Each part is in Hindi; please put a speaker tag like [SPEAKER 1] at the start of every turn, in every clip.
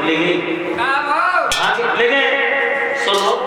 [SPEAKER 1] ले गई। हाँ ले गए। सुनो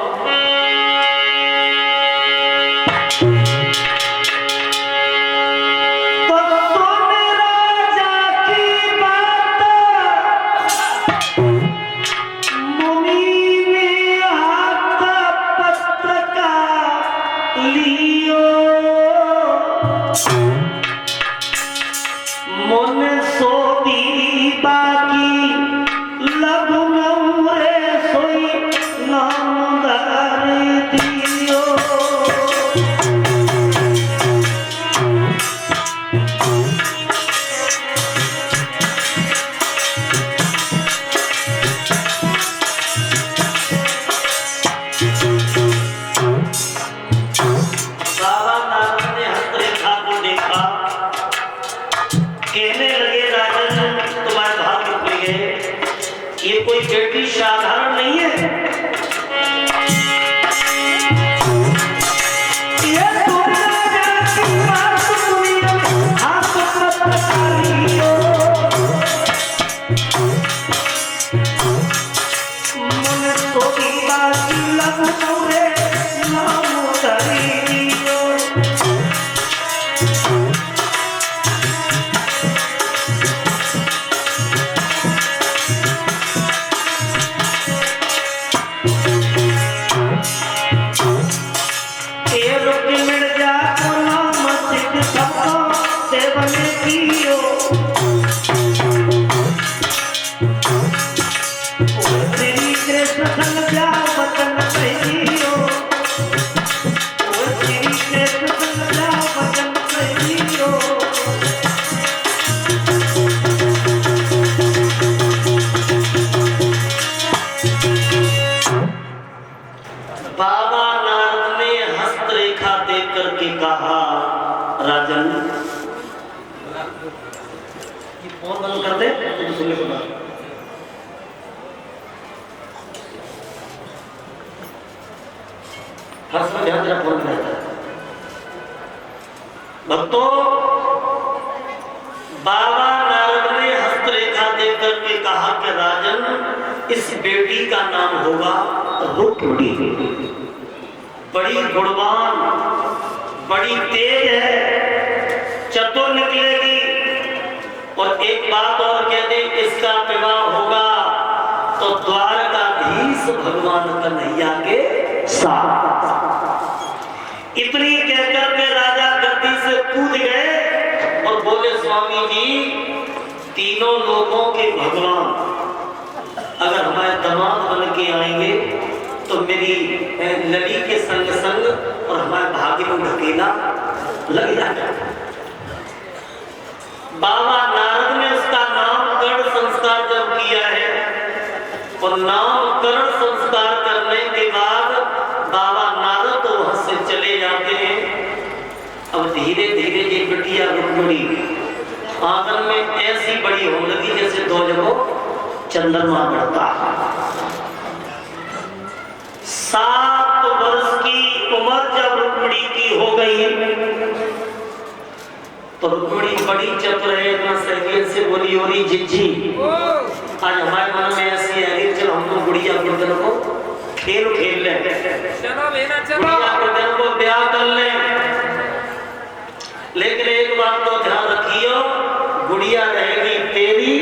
[SPEAKER 1] कोई बेटी साधारण नहीं है। ये बाबा नारद ने हस्तरेखा देख करके कहा, राजन फोन बंद कर दे, तो सुनने को हर समय ध्यान तेरा फोन रहता है। भक्तों, बाबा नारद ने हस्तरेखा देख करके कहा कि राजन, इस बेटी का नाम होगा रुक्मिणी। बड़ी गुणवान, बड़ी तेज है, चतुर निकलेगी। और एक बात और कह दे, इसका विवाह होगा तो द्वारकाधीश भगवान कन्हैया के साथ। इतनी कहकर के राजा गद्दी से कूद गए और बोले, स्वामी जी, तीनों लोगों के भगवान अगर हमारे दामाद बन के आएंगे तो मेरी लड़ी के संग संग और हमारे भाग्य को ढकेला लग जाएगा। बाबा नारद ने उसका नामकरण संस्कार जब किया है और नामकरण संस्कार करने के बाद बाबा नारद तो वहां से चले जाते हैं। अब धीरे धीरे ये बिटिया रुक्मिणी आंगन में ऐसी बड़ी होने लगी जैसे दो जगह चंद्रमा बढ़ता है। 7 वर्ष की उम्र जब रुक्मिणी की हो गई तो रुक्मिणी बड़ी चतुर है, इतना सहूलियत से बोली, हो रही जिज्जी, आज हमारे मन में ऐसी है, चलो हम लोग गुड़िया गुड़िया को खेल खेल ले, गुड़िया गुड़िया को ब्याह कर ले। लेकिन एक बात तो ध्यान रखियो, गुड़िया रहेगी तेरी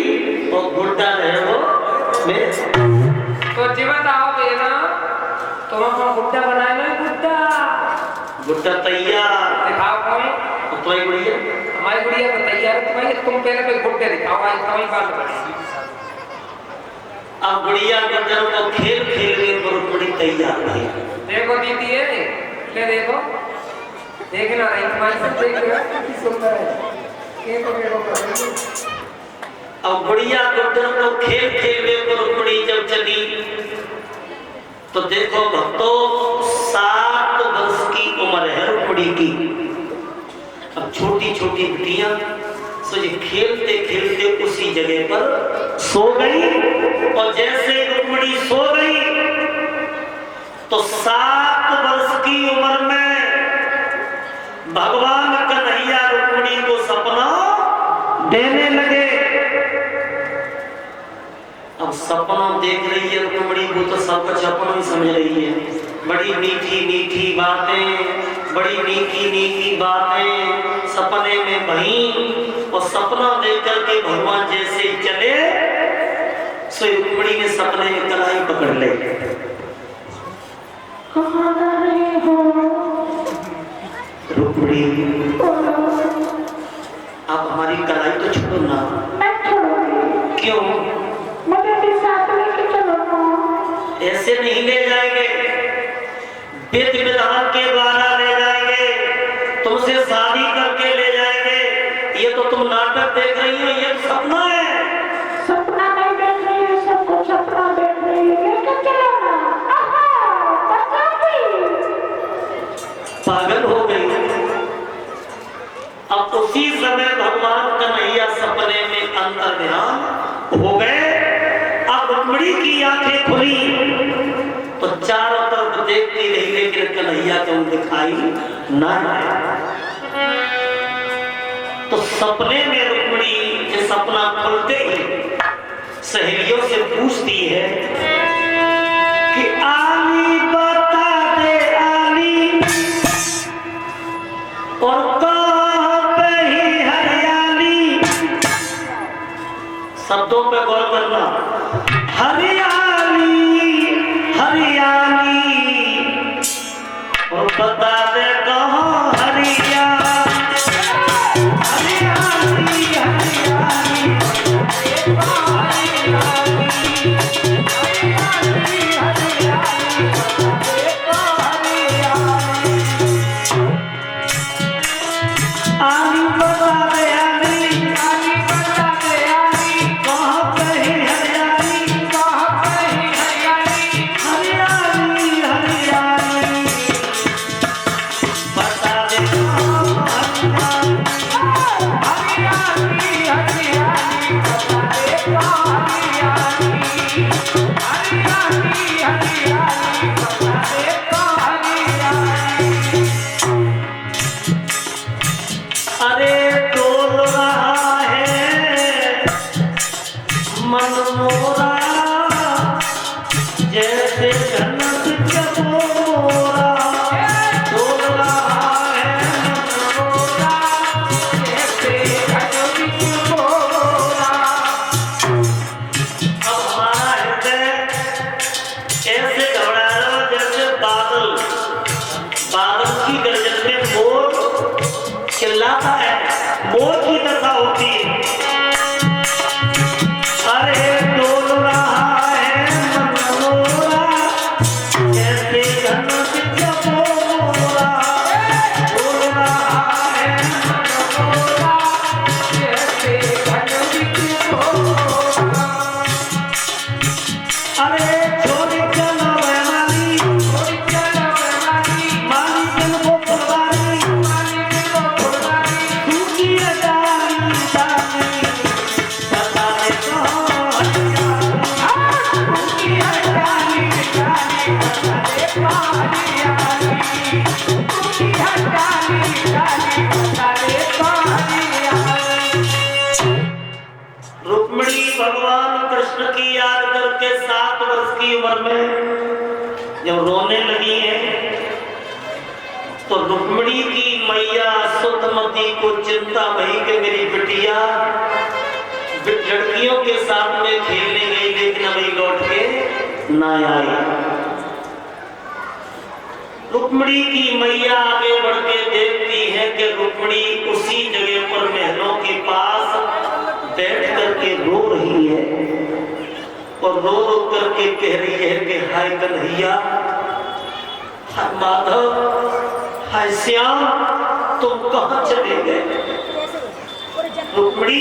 [SPEAKER 1] और गुड्डा रहे वो मेरे।
[SPEAKER 2] तो जीवन आओगे ना तो हम गुड्डा बनाए ना,
[SPEAKER 1] गुड्डा तैयार।
[SPEAKER 2] दिखाओ कौन?
[SPEAKER 1] तुम्हारी गुड़िया?
[SPEAKER 2] हमारी गुड़िया तो तैयार है। तुम्हारी, तुम पहले कोई गुड्डे दिखाओ, आज तुम्हारी बात करें।
[SPEAKER 1] अब गुड़िया गुड्डा को खेल खेल के रुक्मिणी तैयार है।
[SPEAKER 2] देखो दीदी है, ले देखो, देखना नहीं तुम्हारी सब देख रहे हो, कितनी सुंदर है।
[SPEAKER 1] अब गुड़िया गुड्डा को खेल खेल में रुक्मिणी जब चली तो देखो भक्तों, 7 वर्ष की उम्र है रुक्मिणी की। अब छोटी छोटी बिटियां सो ये खेलते खेलते उसी जगह पर सो गई। और जैसे रुक्मिणी सो गई तो 7 वर्ष की उम्र में भगवान कन्हैया रुक्मिणी को सपना देने लगे। अब सपना देख रही है रुक्मिणी को तो सब कुछ सपना ही समझ रही है। बड़ी मीठी मीठी बातें, बड़ी मीठी मीठी बातें सपने में बही, और सपना देख करके भगवान जैसे ही चले सो रुक्मिणी ने सपने में कलाई पकड़ ले। कहाँ जा रहे हो रुक्मिणी? आप हमारी कलाई तो छोड़ो ना।
[SPEAKER 3] मैं छोड़ूंगी।
[SPEAKER 1] क्यों?
[SPEAKER 3] मुझे भी साथ लेके चलो ना।
[SPEAKER 1] ऐसे नहीं ले जाएंगे, विधि विधान के द्वारा ले जाएंगे, तुमसे शादी करके ले जाएंगे। ये तो तुम नाटक देख रही हो, ये तो सपना है।
[SPEAKER 3] सपना नहीं देख रही है, सब कुछ सपना देख रही है। लेके चलो ना।
[SPEAKER 1] पागल हो गई। अब उसी समय भगवान कन्हैया सपने में अंतर्ध्यान हो गए। अब रुक्मिणी की आंखें खुली तो चारों तरफ देखती रही, लेकिन कन्हैया को दिखाई ना आया। तो सपने में रुक्मिणी के सपना खुलते ही सहेलियों से पूछती है कि आली बता दे आली, और कहाँ पे ही हरियाली। शब्दों पे गौर करना। हरियाली हरियाली, और बता दे कहाँ हरियाली। हरियाली हरियाली आली बता दे आली, आली बता दे आली, कहाँ पे है हरियाली, कहाँ पे है हरियाली। हरियाली हरियाली, बता दे कहाँ हरियाली। हरियाली हरियाली, बता दे कहाँ हरियाली। हरियाली हरियाली, बता दे कहाँ हरियाली। अरे डोल रहा है मन मोरा, जैसे जन्नत चकोरा। डोल रहा है मन मोरा, जैसे जन्नत चकोरा। अब हमारा हृदय ऐसे घबराया जैसे बादल, बादल की गर्जन में मोर चिल्लाता है, मोर की दशा होती है। अरे डोल रहा है मन मोरा, जैसे जन्नत चकोरा। डोल रहा है मन मोरा, जैसे जन्नत चकोरा। अरे छोड़ चलो रे माली, छोड़ चलो रे माली, माली चल वो फुलवारी, माली चल वो फुलवारी। सूखी डाली डाली, बता दे कहाँ हरियाली। सूखी डाली डाली, बता दे कहाँ हरियाली। सूखी डाली डाली, बता दे कहाँ हरियाली। रुक्मिणी भगवान कृष्ण की याद करके 7 वर्ष की उम्र में जब रोने लगी है, तो रुक्मिणी की मैया सुतमती को चिंता भई कि मेरी बिटिया लड़कियों के साथ में खेलने गई, लेकिन अभी लौट के ना आई। रुक्मिणी की मैया आगे बढ़ के देखती है कि रुक्मिणी उसी जगह पर महलों के पास बैठ करके रो रही है, और रो रो करके कह रही है कि हाय कन्हैया, हाय माधव, हाय श्याम, तुम कहाँ चले गए। रुक्मिणी